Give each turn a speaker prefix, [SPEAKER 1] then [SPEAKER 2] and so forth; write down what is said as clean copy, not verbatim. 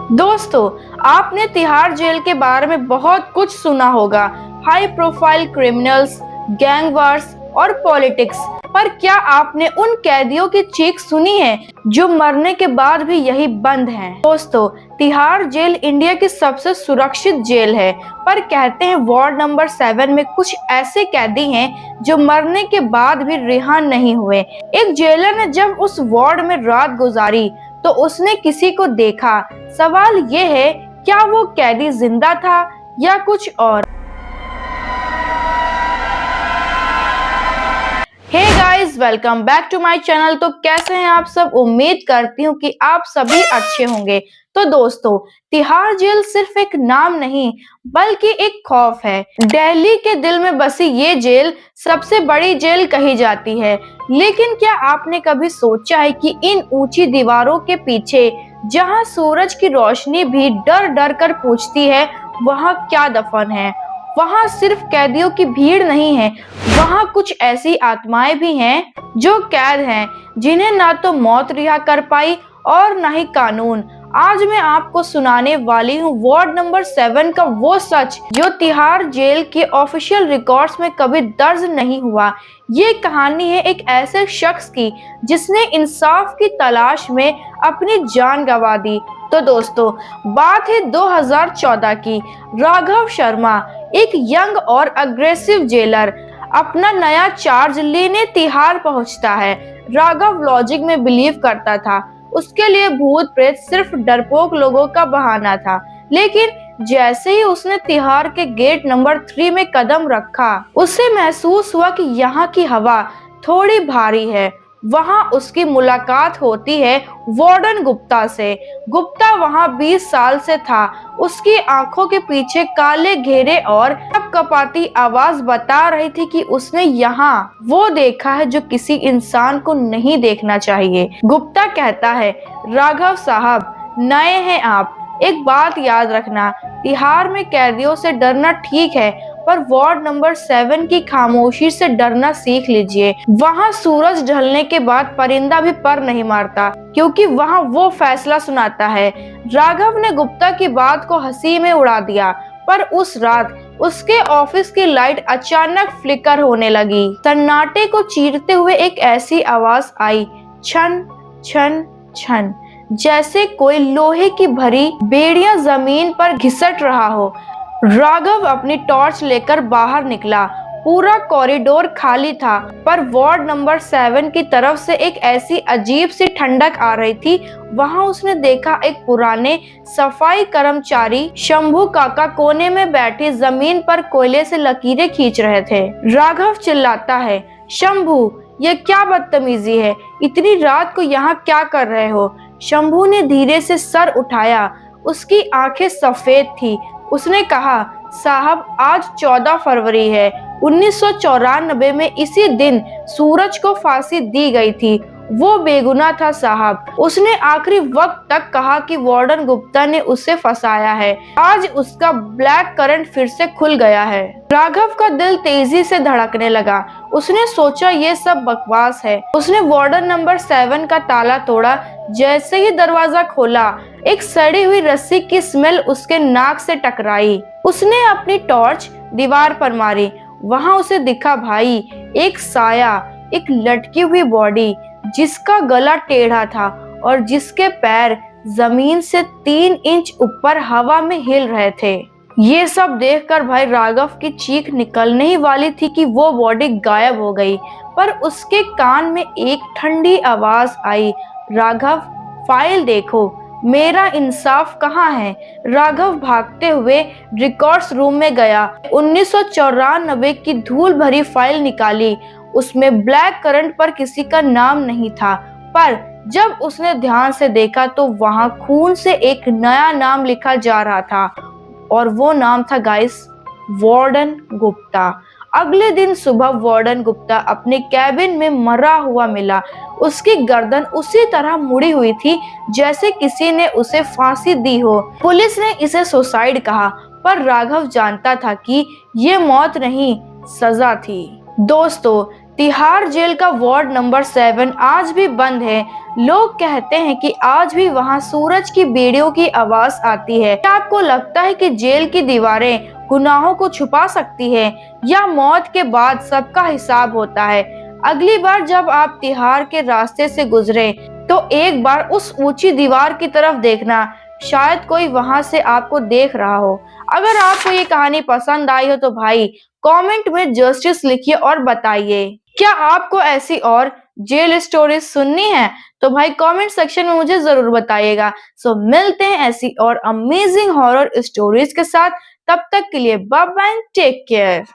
[SPEAKER 1] दोस्तों, आपने तिहाड़ जेल के बारे में बहुत कुछ सुना होगा। High profile criminals, gang wars और पॉलिटिक्स। पर क्या आपने उन कैदियों की चीख सुनी है जो मरने के बाद भी यही बंद हैं? दोस्तों, तिहाड़ जेल इंडिया की सबसे सुरक्षित जेल है, पर कहते हैं वार्ड नंबर 7 में कुछ ऐसे कैदी हैं जो मरने के बाद भी रिहा नहीं हुए। एक जेलर ने जब उस वार्ड में रात गुजारी तो उसने किसी को देखा। सवाल ये है, क्या वो कैदी जिंदा था या कुछ और? Hey guys, welcome back to my channel. तो कैसे हैं आप सब? उम्मीद करती हूँ कि आप सभी अच्छे होंगे। तो दोस्तों, तिहाड़ जेल सिर्फ एक नाम नहीं बल्कि एक खौफ है। दिल्ली के दिल में बसी ये जेल सबसे बड़ी जेल कही जाती है। लेकिन क्या आपने कभी सोचा है कि इन ऊंची दीवारों के पीछे, जहां सूरज की रोशनी भी डर डर कर पूछती है, वहां क्या दफन है? वहां सिर्फ कैदियों की भीड़ नहीं है, वहां कुछ ऐसी आत्माएं भी हैं जो कैद हैं, जिन्हें ना तो मौत रिहा कर पाई और ना ही कानून। आज मैं आपको सुनाने वाली हूँ वार्ड नंबर 7 का वो सच जो तिहाड़ जेल के ऑफिशियल रिकॉर्ड्स में कभी दर्ज नहीं हुआ। ये कहानी है एक ऐसे शख्स की जिसने इंसाफ की तलाश में अपनी जान गंवा दी। तो दोस्तों, बात है 2014 की। राघव शर्मा, एक यंग और अग्रेसिव जेलर, अपना नया चार्ज लेने तिहाड़ पहुंचता है। राघव लॉजिक में बिलीव करता था। उसके लिए भूत प्रेत सिर्फ डरपोक लोगों का बहाना था। लेकिन जैसे ही उसने तिहाड़ के गेट नंबर 3 में कदम रखा, उसे महसूस हुआ कि यहाँ की हवा थोड़ी भारी है। वहां उसकी मुलाकात होती है वार्डन गुप्ता से। गुप्ता वहां 20 साल से था। उसकी आंखों के पीछे काले घेरे और कपकपाती आवाज बता रही थी कि उसने यहाँ वो देखा है जो किसी इंसान को नहीं देखना चाहिए। गुप्ता कहता है, राघव साहब, नए हैं आप, एक बात याद रखना, तिहाड़ में कैदियों से डरना ठीक है, पर वार्ड नंबर 7 की खामोशी से डरना सीख लीजिए। वहाँ सूरज ढलने के बाद परिंदा भी पर नहीं मारता, क्योंकि वहाँ वो फैसला सुनाता है। राघव ने गुप्ता की बात को हंसी में उड़ा दिया, पर उस रात उसके ऑफिस की लाइट अचानक फ्लिकर होने लगी। सन्नाटे को चीरते हुए एक ऐसी आवाज आई, छन छन छन, जैसे कोई लोहे की भरी बेड़ियां जमीन पर घिसट रहा हो। राघव अपनी टॉर्च लेकर बाहर निकला। पूरा कॉरिडोर खाली था, पर वार्ड नंबर 7 की तरफ से एक ऐसी अजीब सी ठंडक आ रही थी। वहां उसने देखा एक पुराने सफाई कर्मचारी शंभू काका कोने में बैठे जमीन पर कोयले से लकीरें खींच रहे थे। राघव चिल्लाता है, शंभू, ये क्या बदतमीजी है? इतनी रात को यहाँ क्या कर रहे हो? शंभू ने धीरे से सर उठाया। उसकी आंखें सफेद थी। उसने कहा, साहब, आज 14 फरवरी है। 1994 में इसी दिन सूरज को फांसी दी गई थी। वो बेगुनाह था साहब। उसने आखिरी वक्त तक कहा कि वार्डन गुप्ता ने उसे फंसाया है। आज उसका ब्लैक करंट फिर से खुल गया है। राघव का दिल तेजी से धड़कने लगा। उसने सोचा ये सब बकवास है। उसने वार्डन नंबर 7 का ताला तोड़ा। जैसे ही दरवाजा खोला, एक सड़ी हुई रस्सी की स्मेल उसके नाक से टकराई। उसने अपनी टॉर्च दीवार पर मारी। वहां उसे दिखा भाई, एक साया, एक लटकी हुई बॉडी, जिसका गला टेढ़ा था और जिसके पैर जमीन से 3 इंच ऊपर हवा में हिल रहे थे। ये सब देखकर भाई राघव की चीख निकलने ही वाली थी कि वो बॉडी गायब हो गई। पर उसके कान में एक ठंडी आवाज आई, राघव, फाइल देखो, मेरा इंसाफ कहाँ है? राघव भागते हुए रिकॉर्ड्स रूम में गया। 1994 की धूल भरी फाइल निकाली। उसमें ब्लैक करंट पर किसी का नाम नहीं था, पर जब उसने ध्यान से देखा तो वहां खून से एक नया नाम लिखा जा रहा था, और वो नाम था गाइस, वार्डन गुप्ता। अगले दिन सुबह वार्डन गुप्ता अपने कैबिन में मरा हुआ मिला। उसकी गर्दन उसी तरह मुड़ी हुई थी जैसे किसी ने उसे फांसी दी हो। पुलिस ने इसे सुसाइड कहा, पर राघव जानता था कि ये मौत नहीं, सजा थी। दोस्तों, तिहाड़ जेल का वार्ड नंबर 7 आज भी बंद है। लोग कहते हैं कि आज भी वहां सूरज की बेड़ियों की आवाज आती है। क्या आपको लगता है कि जेल की दीवारें गुनाहों को छुपा सकती है, या मौत के बाद सबका हिसाब होता है? अगली बार जब आप तिहाड़ के रास्ते से गुजरे तो एक बार उस ऊंची दीवार की तरफ देखना, शायद कोई वहां से आपको देख रहा हो। अगर आपको ये कहानी पसंद आई हो तो भाई कमेंट में जस्टिस लिखिए और बताइए, क्या आपको ऐसी और जेल स्टोरीज सुननी है? तो भाई कमेंट सेक्शन में मुझे जरूर बताइएगा। सो मिलते हैं ऐसी और अमेजिंग हॉरर स्टोरीज के साथ। तब तक के लिए बाय बाय, टेक केयर।